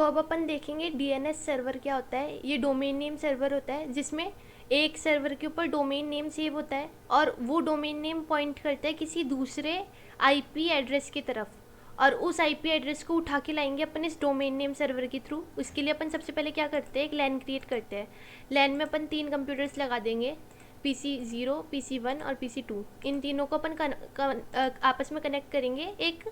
तो अब अपन देखेंगे डीएनएस सर्वर क्या होता है। ये डोमेन नेम सर्वर होता है जिसमें एक सर्वर के ऊपर डोमेन नेम सेव होता है और वो डोमेन नेम पॉइंट करता है किसी दूसरे आईपी एड्रेस की तरफ, और उस आईपी एड्रेस को उठा के लाएंगे अपन इस डोमेन नेम सर्वर के थ्रू। उसके लिए अपन सबसे पहले क्या करते हैं, एक लैन क्रिएट करते हैं। लैन में अपन 3 कंप्यूटर्स लगा देंगे, PC0, PC1 और PC2। इन तीनों को अपन आपस में कनेक्ट करेंगे एक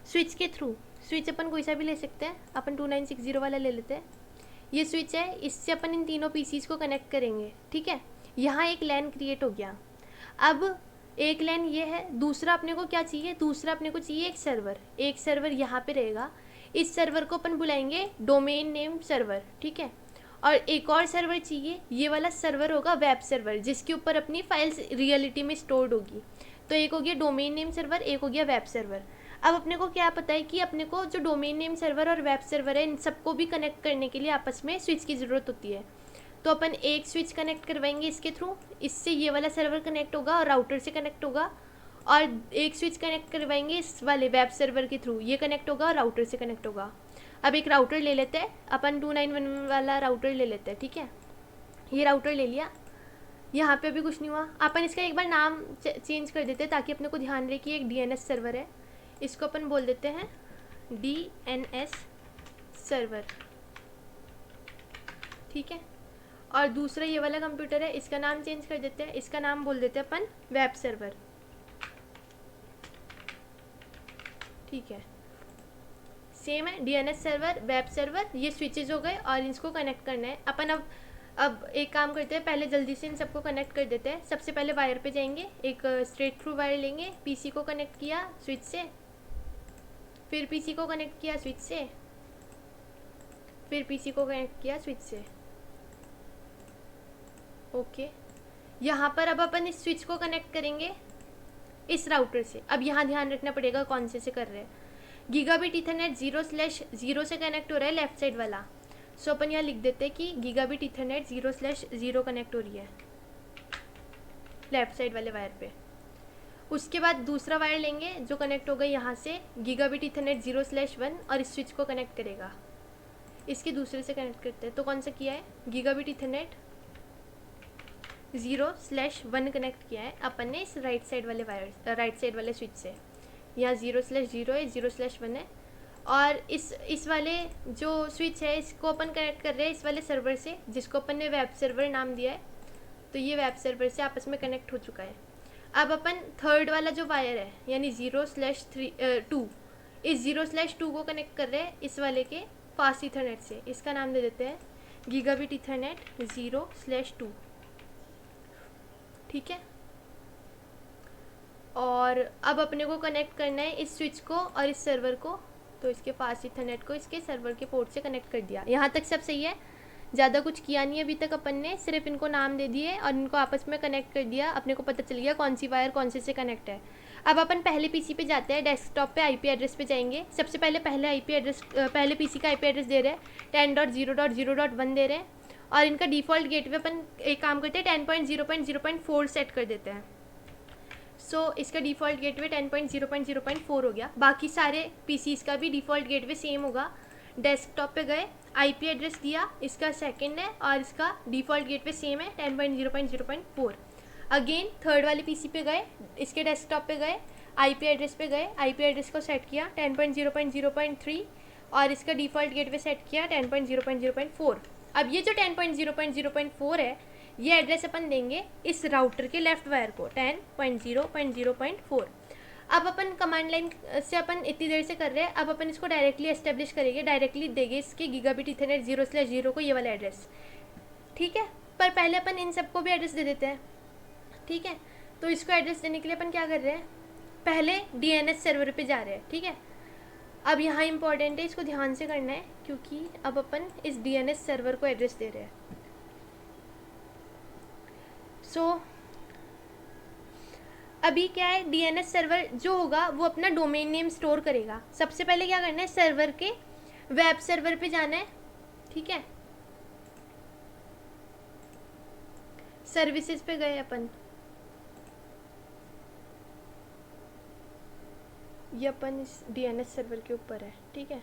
स्विच के थ्रू। स्विच अपन कोई सा भी ले सकते हैं, अपन 2960 वाला ले लेते हैं। ये स्विच है, इससे अपन इन तीनों पीसीज को कनेक्ट करेंगे। ठीक है, यहाँ एक लैन क्रिएट हो गया। अब एक लैन ये है, दूसरा अपने को क्या चाहिए, दूसरा अपने को चाहिए एक सर्वर। एक सर्वर यहाँ पे रहेगा, इस सर्वर को अपन बुलाएंगे डोमेन नेम सर्वर। ठीक है, और एक और सर्वर चाहिए, ये वाला सर्वर होगा वेब सर्वर, जिसके ऊपर अपनी फाइल्स रियलिटी में स्टोर्ड होगी। तो एक हो गया डोमेन नेम सर्वर, एक हो गया वेब सर्वर। अब अपने को क्या पता है कि अपने को जो डोमेन नेम सर्वर और वेब सर्वर है, इन सबको भी कनेक्ट करने के लिए आपस में स्विच की ज़रूरत होती है। तो अपन एक स्विच कनेक्ट करवाएंगे इसके थ्रू, इससे ये वाला सर्वर कनेक्ट होगा और राउटर से कनेक्ट होगा। और एक स्विच कनेक्ट करवाएंगे इस वाले वेब सर्वर के थ्रू, ये कनेक्ट होगा और राउटर से कनेक्ट होगा। अब एक राउटर ले लेते हैं अपन, 291 वाला राउटर ले लेते हैं। ठीक है, ये राउटर ले लिया। यहाँ पे अभी कुछ नहीं हुआ, अपन इसका एक बार नाम चेंज कर देते हैं ताकि अपने को ध्यान रहे कि एक डीएनएस सर्वर है। इसको अपन बोल देते हैं डीएनएस सर्वर। ठीक है, और दूसरा ये वाला कंप्यूटर है, इसका नाम चेंज कर देते हैं, इसका नाम बोल देते हैं अपन वेब सर्वर। ठीक है, सेम है, डीएनएस सर्वर, वेब सर्वर, ये स्विचेज हो गए और इसको कनेक्ट करना है अपन। अब एक काम करते हैं, पहले जल्दी से इन सबको कनेक्ट कर देते हैं। सबसे पहले वायर पे जाएंगे, एक स्ट्रेट थ्रू वायर लेंगे, पीसी को कनेक्ट किया स्विच से, फिर पीसी को कनेक्ट किया स्विच से, फिर पीसी को कनेक्ट किया स्विच से। ओके, यहाँ पर अब अपन इस स्विच को कनेक्ट करेंगे इस राउटर से। अब यहाँ ध्यान रखना पड़ेगा कौन से कर रहे हैं। गीगाबिट ईथरनेट 0/0 से कनेक्ट हो रहा है लेफ्ट साइड वाला। सो अपन यहाँ लिख देते हैं कि गीगाबिट ईथरनेट 0/0 कनेक्ट हो रही है लेफ्ट साइड वाले वायर पे। उसके बाद दूसरा वायर लेंगे जो कनेक्ट होगा यहाँ से गीगाबिट ईथरनेट 0/1 और इस स्विच को कनेक्ट करेगा। इसके दूसरे से कनेक्ट करते हैं, तो कौन सा किया है, गीगाबिट ईथरनेट 0/1 कनेक्ट किया है अपन ने इस राइट साइड वाले वायर, राइट साइड वाले स्विच से। यहाँ 0/0 है, 0/1 है। और इस वाले जो स्विच है इसको अपन कनेक्ट कर रहे हैं इस वाले सर्वर से, जिसको अपन ने वेब सर्वर नाम दिया है। तो ये वेब सर्वर से आपस में कनेक्ट हो चुका है। अब अपन थर्ड वाला जो वायर है यानी 0/2, इस 0/2 को कनेक्ट कर रहे हैं इस वाले के फास्ट ईथरनेट से। इसका नाम दे देते हैं गीगाबिट ईथरनेट 0/2। ठीक है, और अब अपने को कनेक्ट करना है इस स्विच को और इस सर्वर को। तो इसके फास्ट ईथरनेट को इसके सर्वर के पोर्ट से कनेक्ट कर दिया। यहाँ तक सब सही है, ज़्यादा कुछ किया नहीं अभी तक अपन ने, सिर्फ इनको नाम दे दिए और इनको आपस में कनेक्ट कर दिया। अपने को पता चल गया कौन सी वायर कौन से कनेक्ट है। अब अपन पहले पीसी पे जाते हैं, डेस्कटॉप पे आईपी एड्रेस पे जाएंगे। सबसे पहले पहले पीसी का आईपी एड्रेस दे रहे हैं 10.0.0.1 दे रहे हैं, और इनका डिफ़ॉल्ट गेटवे अपन एक काम करते हैं 10.0.0.4 सेट कर देते हैं। सो इसका डिफ़ॉल्ट गेटवे 10.0.0.4 हो गया। बाकी सारे पीसीज का भी डिफ़ॉल्ट गेटवे सेम होगा। डेस्कटॉप पे गए, आईपी एड्रेस दिया, इसका सेकंड है और इसका डिफ़ॉल्ट गेटवे सेम है 10.0.0.4। अगेन थर्ड वाले पीसी पे गए, इसके डेस्कटॉप पे गए, आईपी एड्रेस पे गए, आईपी एड्रेस को सेट किया 10.0.0.3 और इसका डिफ़ॉल्ट गेटवे सेट किया 10.0.0.4। अब ये जो 10.0.0.4 है ये एड्रेस अपन देंगे इस राउटर के लेफ्ट वायर को 10.0.0.4। अब अपन कमांड लाइन से अपन इतनी देर से कर रहे हैं, अब अपन इसको डायरेक्टली एस्टेब्लिश करेंगे, डायरेक्टली देंगे इसके गीगाबिट ईथरनेट 0/0 को ये वाला एड्रेस। ठीक है, पर पहले अपन इन सबको भी एड्रेस दे देते हैं। ठीक है, तो इसको एड्रेस देने के लिए अपन क्या कर रहे हैं, पहले डीएनएस सर्वर पे जा रहे हैं। ठीक है, अब यहाँ इंपॉर्टेंट है, इसको ध्यान से करना है क्योंकि अब अपन इस डीएनएस सर्वर को एड्रेस दे रहे हैं। सो अभी क्या है, डीएनएस सर्वर जो होगा वो अपना डोमेन नेम स्टोर करेगा। सबसे पहले क्या करना है, सर्वर के वेब सर्वर पे जाना है। ठीक है, सर्विसेज पे गए अपन, ये अपन इस डीएनएस सर्वर के ऊपर है। ठीक है,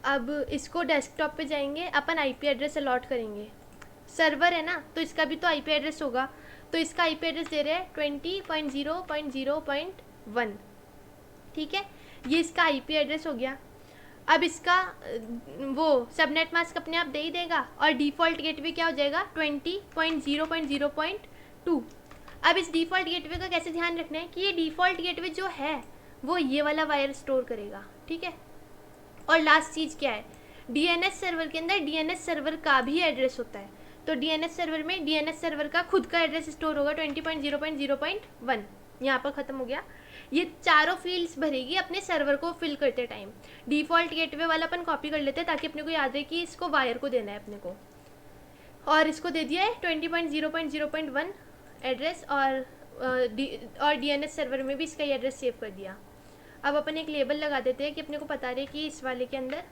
अब इसको डेस्कटॉप पे जाएंगे, अपन आईपी एड्रेस अलॉट करेंगे। सर्वर है ना, तो इसका भी तो आईपी एड्रेस होगा, तो इसका आईपी एड्रेस दे रहे हैं 20.0.0.1। ठीक है, ये इसका आईपी एड्रेस हो गया। अब इसका वो सबनेट मास्क अपने आप दे ही देगा, और डिफ़ॉल्ट गेटवे क्या हो जाएगा 20.0.0.2। अब इस डिफ़ॉल्ट गेटवे का कैसे ध्यान रखना है कि ये डिफ़ॉल्ट गेटवे जो है वो ये वाला वायर स्टोर करेगा। ठीक है, और लास्ट चीज़ क्या है, डीएनएस सर्वर के अंदर डीएनएस सर्वर का भी एड्रेस होता है, तो डीएनएस सर्वर में डीएनएस सर्वर का खुद का एड्रेस स्टोर होगा 20.0.0.1। यहाँ पर ख़त्म हो गया। ये चारों फील्ड्स भरेगी अपने सर्वर को फिल करते टाइम। डिफ़ॉल्ट गेटवे वाला अपन कॉपी कर लेते हैं ताकि अपने को याद रहे कि इसको वायर को देना है अपने को, और इसको दे दिया है 20.0.0.1 एड्रेस, और डीएनएस सर्वर में भी इसका एड्रेस सेव कर दिया। अब अपन एक लेबल लगा देते हैं कि अपने को बता रहे कि इस वाले के अंदर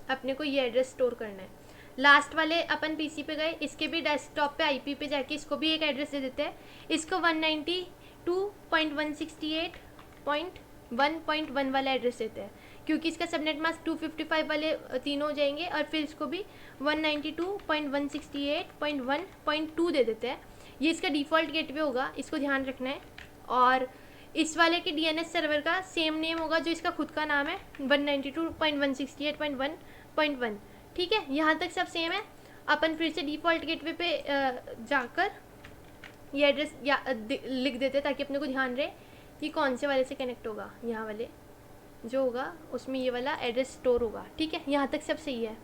अपने को ये एड्रेस स्टोर करना है। लास्ट वाले अपन पीसी पे गए, इसके भी डेस्कटॉप पे आईपी पे जाके इसको भी एक एड्रेस दे देते हैं। इसको 192.168.1.1 वाला एड्रेस देते हैं, क्योंकि इसका सबनेट मास्क 255 वाले तीनों हो जाएंगे, और फिर इसको भी 192.168.1.2 दे देते हैं। ये इसका डिफ़ॉल्ट गेटवे होगा, इसको ध्यान रखना है। और इस वाले के डीएनएस सर्वर का सेम नेम होगा जो इसका खुद का नाम है, 192.168.1.1। ठीक है, यहाँ तक सब सेम है। अपन फिर से डिफ़ॉल्ट गेटवे पे जाकर ये एड्रेस लिख देते ताकि अपने को ध्यान रहे कि कौन से वाले से कनेक्ट होगा। यहाँ वाले जो होगा उसमें ये वाला एड्रेस स्टोर होगा। ठीक है, यहाँ तक सब सही है।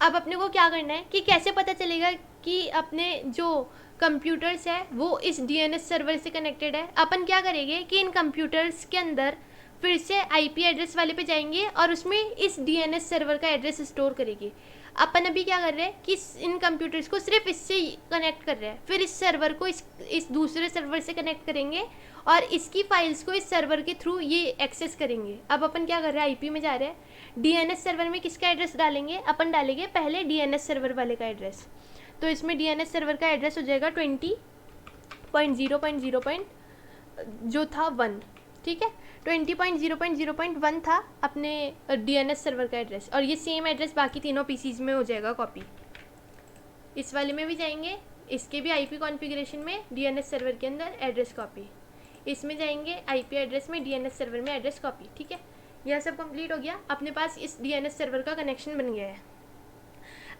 अब अपने को क्या करना है कि कैसे पता चलेगा कि अपने जो कंप्यूटर्स है वो इस डीएनएस सर्वर से कनेक्टेड है। अपन क्या करेंगे कि इन कंप्यूटर्स के अंदर फिर से आईपी एड्रेस वाले पे जाएंगे और उसमें इस डीएनएस सर्वर का एड्रेस स्टोर करेंगे। अपन अभी क्या कर रहे हैं कि इन कंप्यूटर्स को सिर्फ इससे कनेक्ट कर रहे हैं, फिर इस सर्वर को इस दूसरे सर्वर से कनेक्ट करेंगे और इसकी फाइल्स को इस सर्वर के थ्रू ये एक्सेस करेंगे। अब अपन क्या कर रहे हैं, आईपी में जा रहे हैं, डीएनएस सर्वर में किसका एड्रेस डालेंगे, अपन डालेंगे पहले डीएनएस सर्वर वाले का एड्रेस। तो इसमें डीएनएस सर्वर का एड्रेस हो जाएगा 20.0.0. जो था 1। ठीक है, 20.0.0.1 था अपने डीएनएस सर्वर का एड्रेस, और ये सेम एड्रेस बाकी तीनों पीसीज में हो जाएगा कॉपी। इस वाले में भी जाएंगे, इसके भी आईपी कॉन्फ़िगरेशन में डीएनएस सर्वर के अंदर एड्रेस कॉपी, इसमें जाएंगे आईपी एड्रेस में डीएनएस सर्वर में एड्रेस कॉपी। ठीक है, यह सब कंप्लीट हो गया, अपने पास इस डीएनएस सर्वर का कनेक्शन बन गया है।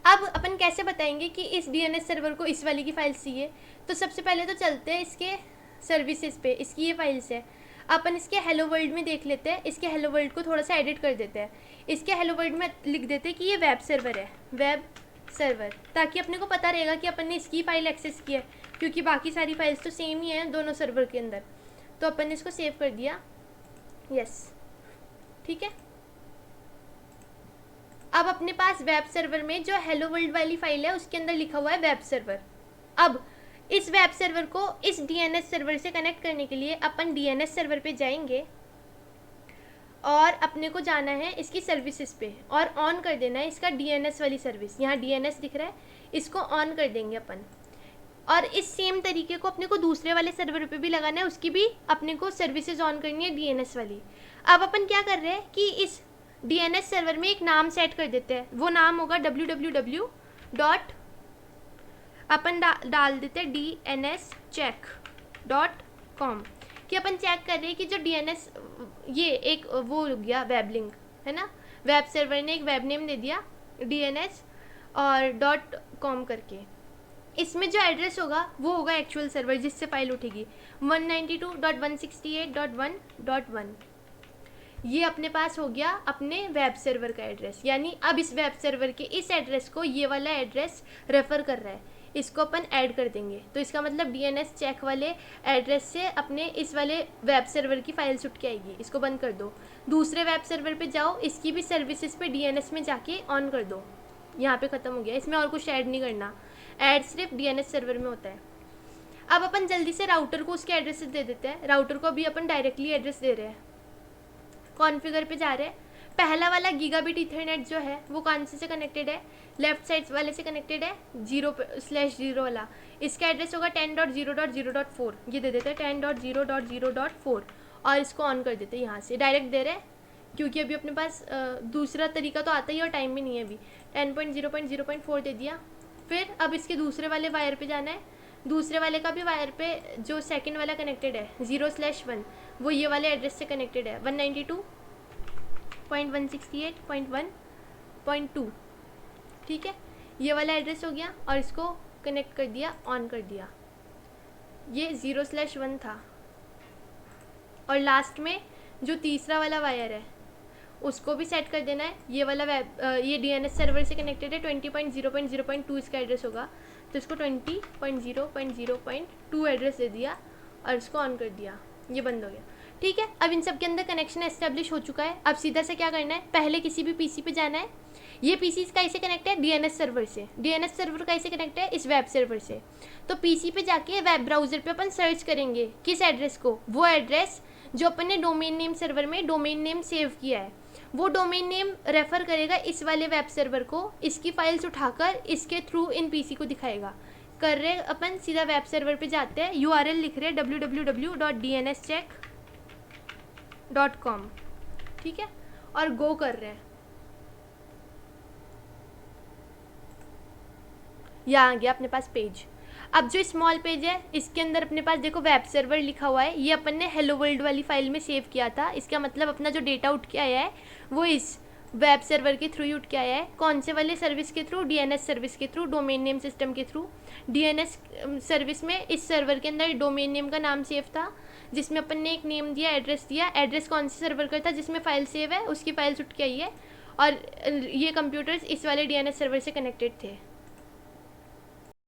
अब अपन कैसे बताएंगे कि इस डीएनएस सर्वर को इस वाली की फाइल्स चाहिए, तो सबसे पहले तो चलते हैं इसके सर्विसेज पे। इसकी ये फाइल्स है, अपन इसके हेलो वर्ल्ड में देख लेते हैं। इसके हेलो वर्ल्ड को थोड़ा सा एडिट कर देते हैं। इसके हेलो वर्ल्ड में लिख देते हैं कि ये वेब सर्वर है, वेब सर्वर, ताकि अपने को पता रहेगा कि अपन ने इसकी फ़ाइल एक्सेस की है, क्योंकि बाकी सारी फाइल्स तो सेम ही हैं दोनों सर्वर के अंदर। तो अपन ने इसको सेव कर दिया, यस। ठीक है, अब अपने पास वेब सर्वर में जो हेलो वर्ल्ड वाली फाइल है उसके अंदर लिखा हुआ है वेब सर्वर। अब इस वेब सर्वर को इस डीएनएस सर्वर से कनेक्ट करने के लिए अपन डीएनएस सर्वर पे जाएंगे और अपने को जाना है इसकी सर्विसेज पे और ऑन कर देना है इसका डीएनएस वाली सर्विस। यहाँ डीएनएस दिख रहा है, इसको ऑन कर देंगे अपन। और इस सेम तरीके को अपने को दूसरे वाले सर्वर पे भी लगाना है, उसकी भी अपने को सर्विसेज ऑन करनी है डीएनएस वाली। अब अपन क्या कर रहे हैं कि इस डीएनएस सर्वर में एक नाम सेट कर देते हैं, वो नाम होगा www. अपन डाल देते हैं dnscheck.com, कि अपन चेक कर रहे हैं कि जो डीएनएस ये एक वो हो गया वेब लिंक है ना, वेब सर्वर ने एक वेब नेम दे दिया DNS और .com करके। इसमें जो एड्रेस होगा वो होगा एक्चुअल सर्वर जिससे फाइल उठेगी 192.168.1.1। ये अपने पास हो गया अपने वेब सर्वर का एड्रेस, यानी अब इस वेब सर्वर के इस एड्रेस को ये वाला एड्रेस रेफ़र कर रहा है, इसको अपन ऐड कर देंगे। तो इसका मतलब डीएनएस चेक वाले एड्रेस से अपने इस वाले वेब सर्वर की फाइल्स उठ के आएगी। इसको बंद कर दो, दूसरे वेब सर्वर पे जाओ, इसकी भी सर्विसेज पे डीएनएस में जाके ऑन कर दो। यहाँ पे ख़त्म हो गया, इसमें और कुछ ऐड नहीं करना, ऐड सिर्फ डीएनएस सर्वर में होता है। अब अपन जल्दी से राउटर को उसके एड्रेस दे देते हैं। राउटर को अभी अपन डायरेक्टली एड्रेस दे रहे हैं, कॉन्फ़िगर पे जा रहे हैं। पहला वाला गीगाबिट ईथरनेट जो है वो कौन से कनेक्टेड है, लेफ्ट साइड वाले से कनेक्टेड है 0/0 वाला। इसका एड्रेस होगा 10.0.0.4, ये दे देते हैं 10.0.0.4 और इसको ऑन कर देते हैं। यहाँ से डायरेक्ट दे रहे हैं, क्योंकि अभी अपने पास दूसरा तरीका तो आता ही और टाइम भी नहीं है अभी। 10.0.0.4 दे दिया। फिर अब इसके दूसरे वाले वायर पे जाना है। दूसरे वाले का भी वायर पे जो सेकंड वाला कनेक्टेड है 0/1 वो ये वाले एड्रेस से कनेक्टेड है 192.168.1.2। ठीक है, ये वाला एड्रेस हो गया और इसको कनेक्ट कर दिया, ऑन कर दिया। ये 0/1 था। और लास्ट में जो तीसरा वाला वायर है उसको भी सेट कर देना है। ये वाला ये DNS सर्वर से कनेक्टेड है। 20.0.0.2 इसका एड्रेस होगा, तो इसको 20.0.0.2 एड्रेस दे दिया और इसको ऑन कर दिया। ये बंद हो गया। ठीक है, अब इन सब के अंदर कनेक्शन एस्टेब्लिश हो चुका है। अब सीधा से क्या करना है, पहले किसी भी पीसी पे जाना है। ये पीसी कैसे कनेक्ट है, DNS सर्वर से। DNS सर्वर कैसे कनेक्ट है, इस वेब सर्वर से। तो पीसी पे जाके वेब ब्राउज़र पे अपन सर्च करेंगे किस एड्रेस को, वो एड्रेस जो अपन ने डोमेन नेम सर्वर में डोमेन नेम सेव किया है, वो डोमेन नेम रेफ़र करेगा इस वाले वेब सर्वर को। इसकी फाइल्स उठाकर इसके थ्रू इन पीसी को दिखाएगा। कर रहे अपन सीधा वेब सर्वर पे जाते हैं, URL लिख रहे हैं www.dnscheck.com। ठीक है, और गो कर रहे हैं। यहाँ आ गया अपने पास पेज। अब जो स्मॉल पेज है इसके अंदर अपने पास देखो वेब सर्वर लिखा हुआ है। ये अपन ने हेलो वर्ल्ड वाली फाइल में सेव किया था। इसका मतलब अपना जो डेटा उठ के आया है वो इस वेब सर्वर के थ्रू ही उठ के आया है। कौन से वाले सर्विस के थ्रू, DNS सर्विस के थ्रू, डोमेन नेम सिस्टम के थ्रू। DNS सर्विस में इस सर्वर के अंदर डोमेन नेम का नाम सेव था, जिसमें अपन ने एक नेम दिया, एड्रेस दिया। एड्रेस कौन से सर्वर का था जिसमें फाइल सेव है, उसकी फाइल्स उठ के आई है। और ये कंप्यूटर्स इस वाले DNS सर्वर से कनेक्टेड थे।